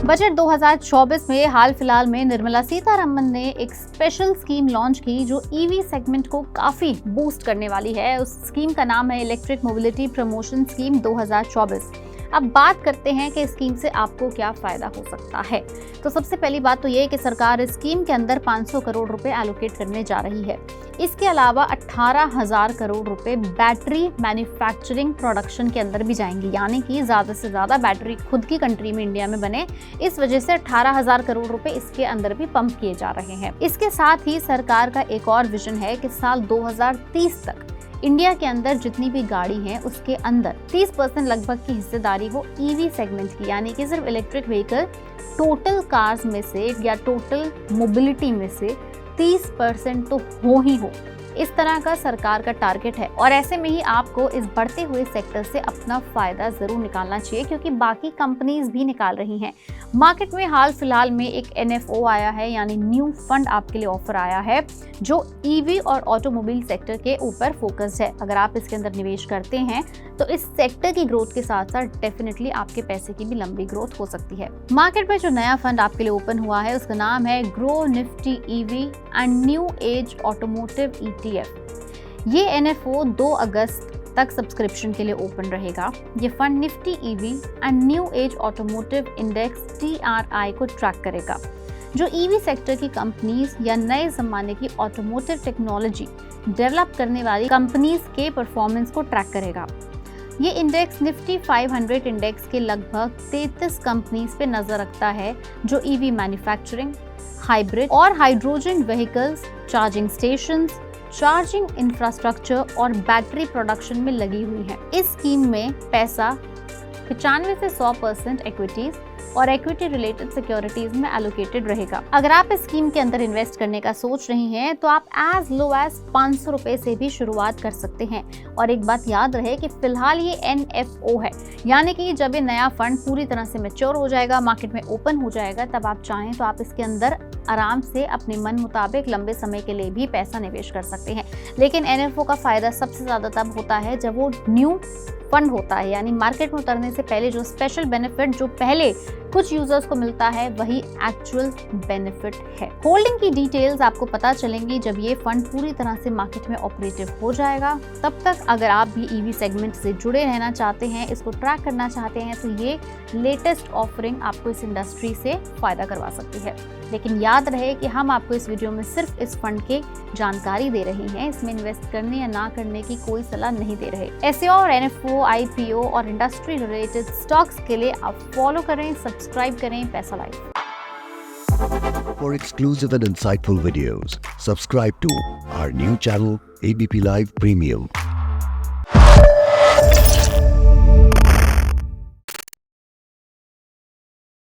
Budget 2024 में हाल फिलहाल में निर्मला सीतारमन ने एक स्पेशल स्कीम लॉन्च की जो ईवी सेगमेंट को काफी बूस्ट करने वाली है। उस स्कीम का नाम है इलेक्ट्रिक मोबिलिटी प्रमोशन स्कीम 2024। अब बात करते हैं कि इस स्कीम से आपको क्या फायदा हो सकता है। तो सबसे पहली बात तो ये है कि सरकार इस स्कीम के अंदर 500 करोड़ रुपए एलोकेट करने जा रही है। इसके अलावा 18,000 करोड़ रुपए बैटरी मैन्युफैक्चरिंग प्रोडक्शन के अंदर भी जाएंगे, यानी कि ज्यादा से ज्यादा बैटरी खुद की कंट्री में इंडिया में बने। इस वजह से 18,000 करोड़ रुपए इसके अंदर भी पंप किए जा रहे हैं। इसके साथ ही सरकार का एक और विजन है कि साल 2030 तक इंडिया के अंदर जितनी भी गाड़ी है उसके अंदर 30% लगभग की हिस्सेदारी हो ईवी सेगमेंट की, यानी कि सिर्फ इलेक्ट्रिक व्हीकल टोटल कार्स में से या टोटल मोबिलिटी में से 30% तो हो ही हो। इस तरह का सरकार का टारगेट है और ऐसे में ही आपको इस बढ़ते हुए सेक्टर से अपना फायदा जरूर निकालना चाहिए, क्योंकि बाकी कंपनीज भी निकाल रही हैं। मार्केट में हाल फिलहाल में एक NFO आया है, यानी न्यू फंड आपके लिए ऑफर आया है जो ईवी और ऑटोमोबाइल सेक्टर के ऊपर फोकस्ड है। अगर आप इसके अंदर निवेश करते हैं तो इस सेक्टर की ग्रोथ के साथ साथ डेफिनेटली आपके पैसे की भी लंबी ग्रोथ हो सकती है। मार्केट में जो नया फंड आपके लिए ओपन हुआ है उसका नाम है grow Nifty EV and new age automotive ETF। ये NFO 2 अगस्त तक सब्सक्रिप्शन के लिए ओपन रहेगा। ये fund Nifty EV and new age automotive index TRI को ट्रैक करेगा, जो ईवी सेक्टर की कंपनीज या नए जमाने की ऑटोमोटिव टेक्नोलॉजी डेवलप करने वाली कंपनीज के परफॉर्मेंस को ट्रैक करेगा। ये इंडेक्स निफ्टी 500 इंडेक्स के लगभग 33 कंपनीज पे नजर रखता है जो ईवी मैन्युफैक्चरिंग, हाइब्रिड और hydrogen vehicles, charging stations, charging infrastructure और बैटरी प्रोडक्शन में लगी हुई है। इस स्कीम में पैसा 95 से 100% इक्विटीज और इक्विटी रिलेटेड सिक्योरिटीज में एलोकेटेड रहेगा। अगर आप इस स्कीम के अंदर इन्वेस्ट करने का सोच रही हैं तो आप एज लो एज 500 रुपए से भी शुरुआत कर सकते हैं। और एक बात याद रहे कि फिलहाल ये NFO है, यानी कि जब ये नया फंड पूरी तरह से मैच्योर हो जाएगा, मार्केट में ओपन हो जाएगा, तब आप चाहें तो आप इसके अंदर आराम से अपने मन मुताबिक लंबे समय के लिए भी पैसा निवेश कर सकते हैं। लेकिन NFO का फायदा सबसे ज्यादा तब होता है जब वो न्यू फंड होता है, यानी मार्केट में उतरने से पहले जो स्पेशल बेनिफिट जो पहले कुछ यूजर्स को मिलता है वही एक्चुअल बेनिफिट है। होल्डिंग की डिटेल्स आपको पता चलेंगी जब ये फंड पूरी तरह से मार्केट में ऑपरेटिव हो जाएगा। तब तक अगर आप भी ईवी सेगमेंट से जुड़े रहना चाहते हैं, इसको ट्रैक करना चाहते हैं, तो ये लेटेस्ट ऑफरिंग आपको इस इंडस्ट्री से फायदा करवा सकती है। लेकिन याद रहे कि हम आपको इस वीडियो में सिर्फ इस फंड के जानकारी दे रहे हैं, इसमें इन्वेस्ट करने या ना करने की कोई सलाह नहीं दे रहे। ऐसे और NFO, IPO और इंडस्ट्री रिलेटेड स्टॉक्स के लिए आप फॉलो करें, सब्सक्राइब करें पैसा live. For exclusive and insightful videos, subscribe to our new channel ABP Live Premium.